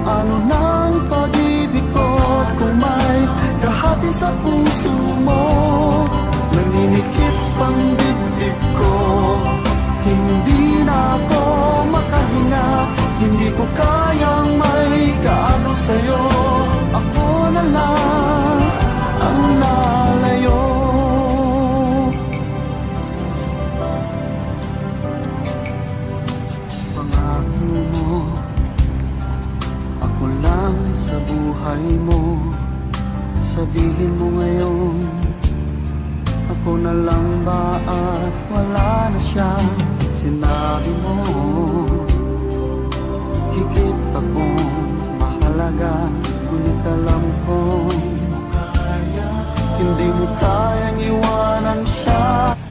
Paano ng pag-ibig ko kung may kahati sa puso mo? Naninikip ang dibdib ko, hindi na ako makahinga. Hindi ko kayang may kaagaw sa'yo. Ako na lang ang nalayo. Pangako mo, ako lang sa buhay mo. Sabihin mo ngayon, ako na lang ba at wala na siya? Sinabi mo, higit akong mahalaga. Ngunit alam ko, hindi mo kayang iwanan siya.